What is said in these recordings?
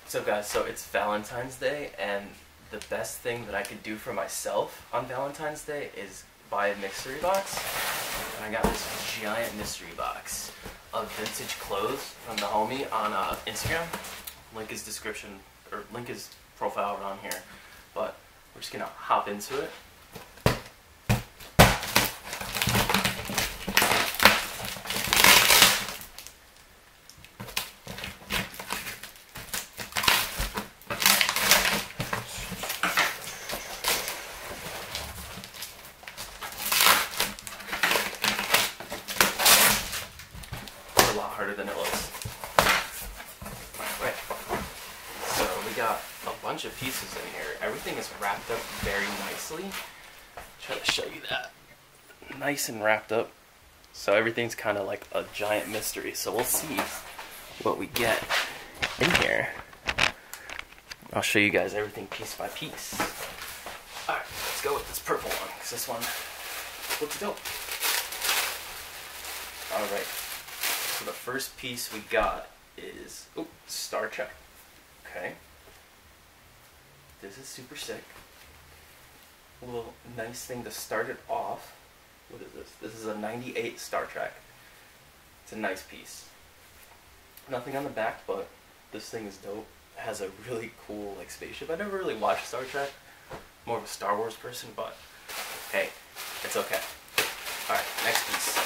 So guys, so it's Valentine's Day, and the best thing that I could do for myself on Valentine's Day is buy a mystery box. And I got this giant mystery box of vintage clothes from the homie on Instagram. Link is description, or link is profile around here. But we're just gonna hop into it. A lot harder than it looks. Alright, so we got a bunch of pieces in here. Everything is wrapped up very nicely. Try to show you that. Nice and wrapped up. So everything's kind of like a giant mystery. So we'll see what we get in here. I'll show you guys everything piece by piece. Alright, let's go with this purple one, because this one looks dope. Alright. So the first piece we got is Star Trek. Okay. This is super sick. A little nice thing to start it off. What is this? This is a 98 Star Trek. It's a nice piece. Nothing on the back, but this thing is dope. It has a really cool like spaceship. I never really watched Star Trek. More of a Star Wars person, but hey, it's okay. Alright, next piece.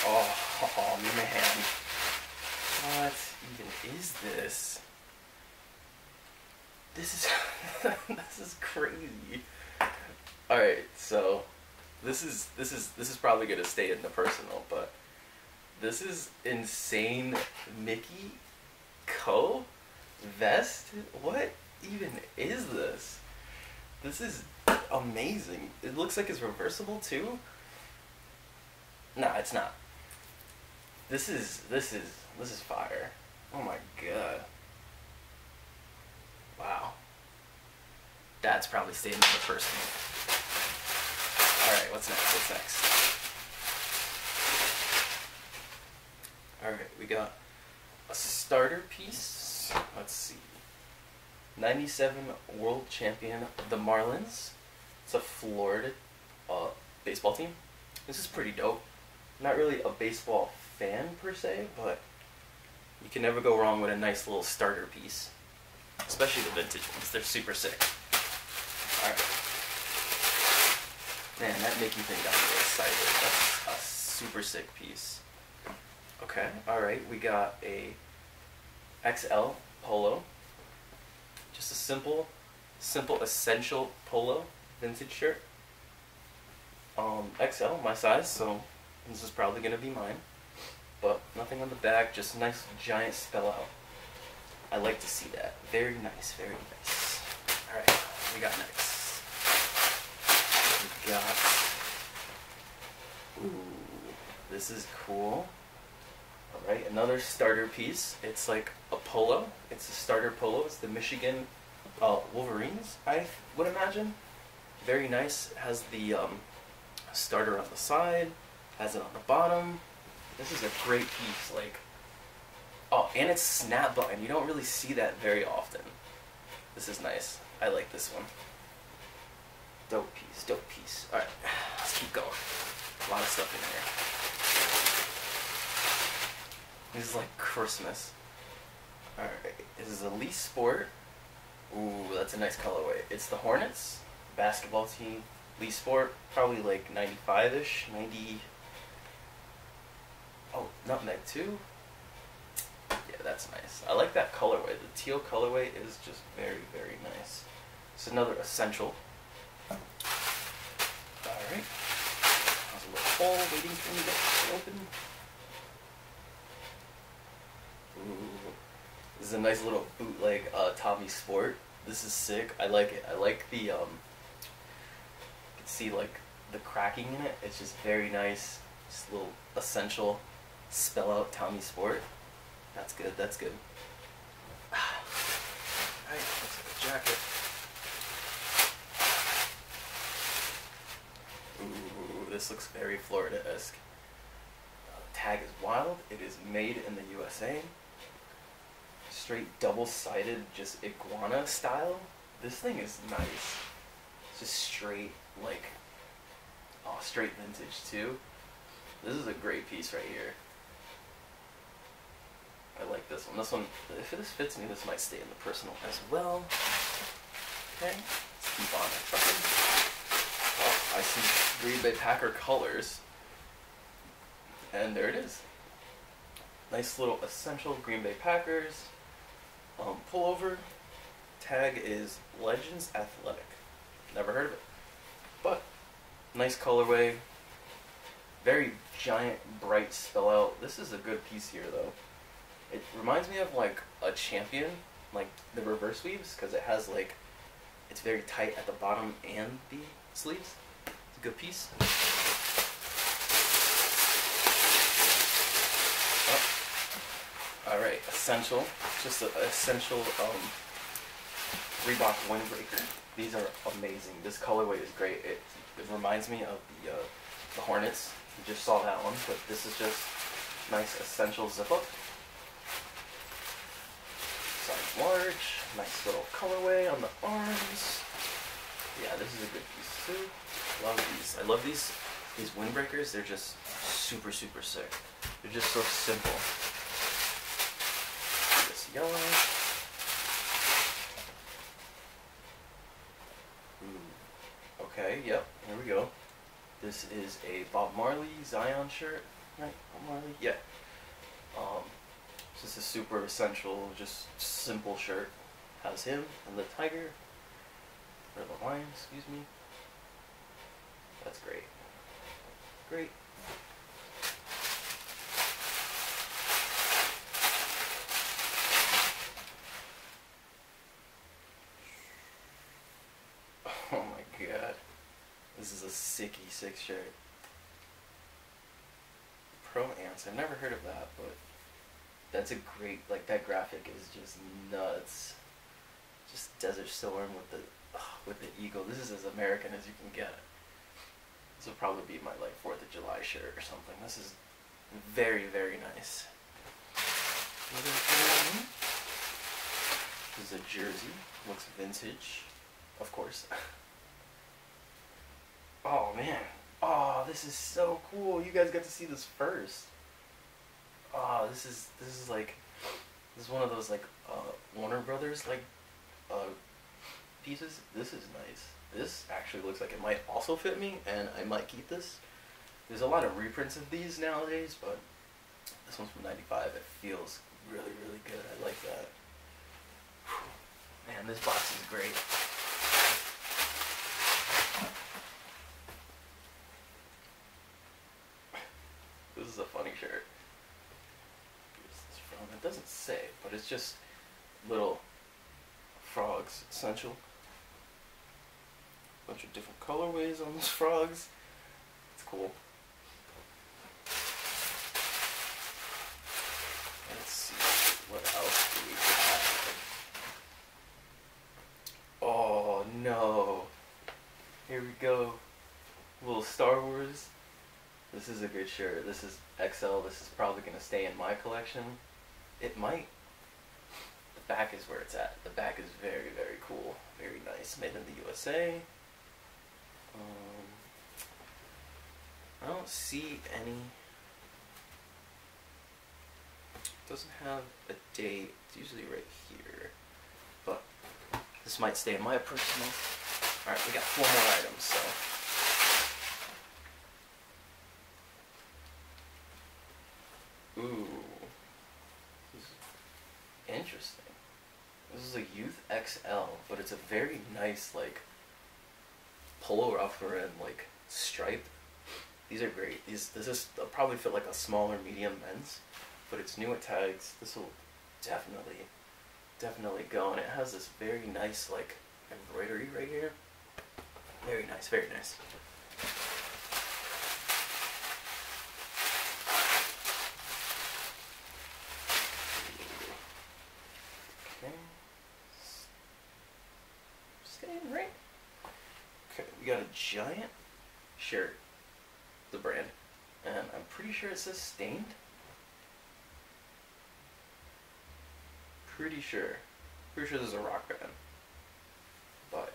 Oh man, what even is this? This is this is crazy. All right, so this is probably gonna stay in the personal, but this is insane. Mickey Co. vest. What even is this? This is amazing. It looks like it's reversible too. Nah, it's not. This is fire. Oh my god. Wow. That's probably staying in the first one. Alright, what's next? Alright, we got a starter piece. Let's see. 97 world champion, the Marlins. It's a Florida baseball team. This is pretty dope. Not really a baseball fan per se, but you can never go wrong with a nice little starter piece. Especially the vintage ones, they're super sick. Alright. Man, that Mickey thing got me excited. That's a super sick piece. Okay, alright, we got a XL polo. Just a simple essential polo vintage shirt. XL, my size, so this is probably gonna be mine. But nothing on the back, just a nice giant spell out. I like to see that. Very nice, very nice. Alright, what we got next? We got... Ooh, this is cool. Alright, another starter piece. It's like a polo. It's a starter polo. It's the Michigan Wolverines, I would imagine. Very nice. It has the starter on the side. Has it on the bottom. This is a great piece. Like, oh, and it's snap button. You don't really see that very often. This is nice. I like this one. Dope piece, dope piece. Alright, let's keep going. A lot of stuff in here. This is like Christmas. Alright, this is Elite Sport. Ooh, that's a nice colorway. It's the Hornets, basketball team. Elite Sport, probably like 95-ish, 90... Oh, Nutmeg too? Yeah, that's nice. I like that colorway. The teal colorway is just very, very nice. It's another essential. Alright. There's a little hole waiting for me to open. Ooh. This is a nice little bootleg Tommy Sport. This is sick. I like it. I like the, you can see like the cracking in it. It's just very nice. Just a little essential spell out Tommy Sport. That's good, that's good. Alright, looks like a jacket. Ooh, this looks very Florida-esque. Tag is wild. It is made in the USA. straight double-sided, just iguana style. This thing is nice. It's just straight, like, oh, straight vintage too. This is a great piece right here. I like this one. This one, if this fits me, this might stay in the personal as well. Okay, let's keep on trucking. Oh, I see Green Bay Packer colors. And there it is. Nice little essential Green Bay Packers. Pullover. Tag is Legends Athletic. Never heard of it. But, nice colorway. Very giant, bright spell out. This is a good piece here though. It reminds me of like a Champion, like the reverse sleeves, because it has like, it's very tight at the bottom and the sleeves. It's a good piece. Oh. Alright, essential, just an essential Reebok Windbreaker. These are amazing. This colorway is great. It reminds me of the Hornets. You just saw that one, but this is just nice essential zip up. Size large, nice little colorway on the arms. Yeah, this is a good piece too. Love these. I love these windbreakers. They're just super, super sick. They're just so simple. This yellow. Ooh. Okay, yep, here we go. This is a Bob Marley Zion shirt, right? Bob Marley, yeah. This is a super essential, just simple shirt. Has him and the tiger, or the lion, excuse me. That's great. Great. Oh my god. This is a sicky sick shirt. Pro Ants. I've never heard of that, but that's a great, like, that graphic is just nuts. Just Desert Storm with the eagle. This is as American as you can get. This will probably be my like 4th of July shirt or something. This is very, very nice. This is a jersey. Looks vintage, of course. Oh man. Oh, this is so cool. You guys got to see this first. Oh, this is one of those like Warner Brothers like pieces. This is nice. This actually looks like it might also fit me, and I might keep this. There's a lot of reprints of these nowadays, but this one's from '95. It feels really, really good. I like that. Whew. Man, this box is great. This is a funny shirt. Where's this from? It doesn't say, but it's just little frogs, essential. Bunch of different colorways on those frogs. It's cool. Let's see, what else do we have? Oh no. Here we go. A little Star Wars. This is a good shirt. This is XL. This is probably going to stay in my collection. It might. The back is where it's at. The back is very, very cool. Very nice. Made in the USA. I don't see any. It doesn't have a date. It's usually right here. But this might stay in my personal. Alright, we got 4 more items, so. Ooh. This is interesting. This is a Youth XL, but it's a very nice, like, polo rougher and, like, striped. These are great. This is probably fit like a smaller medium men's, but it's new at tags. This will definitely go, and it has this very nice like embroidery right here. Very nice, very nice. Okay, staying right. Okay, we got a giant shirt. The brand, and I'm pretty sure it says Stained. Pretty sure. Pretty sure this is a rock band. But,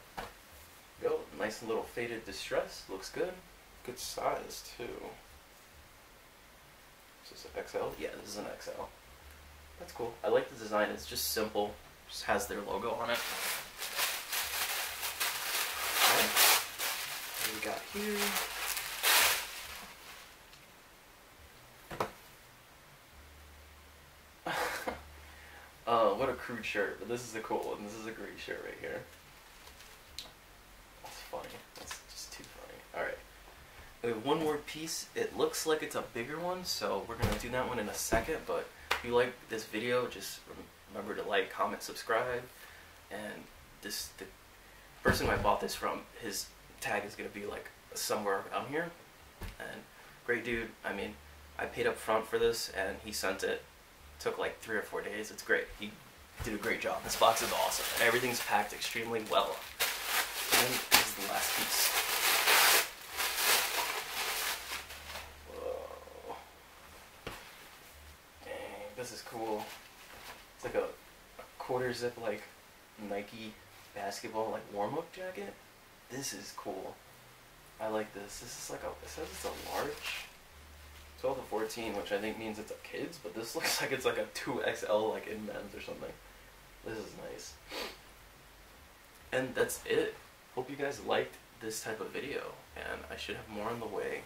yo, nice little faded distress. Looks good. Good size, too. Is this an XL? Yeah, this is an XL. That's cool. I like the design. It's just simple. Just has their logo on it. Alright. What do we got here? What a crude shirt, but this is a cool one. This is a great shirt right here. That's funny. That's just too funny. Alright. We have one more piece. It looks like it's a bigger one, so we're going to do that one in a second, but if you like this video, just remember to like, comment, subscribe, and the person who I bought this from, his tag is going to be like somewhere around here, and great dude. I mean, I paid up front for this, and he sent it. Took like 3 or 4 days. It's great. He did a great job. This box is awesome. And everything's packed extremely well. And this is the last piece. Whoa. Dang, this is cool. It's like a quarter zip like Nike basketball like warm-up jacket. This is cool. I like this. This is like it says it's a large. 12 to 14, which I think means it's a kids, but this looks like it's like a 2XL like in men's or something. This is nice. And that's it. Hope you guys liked this type of video, and I should have more on the way.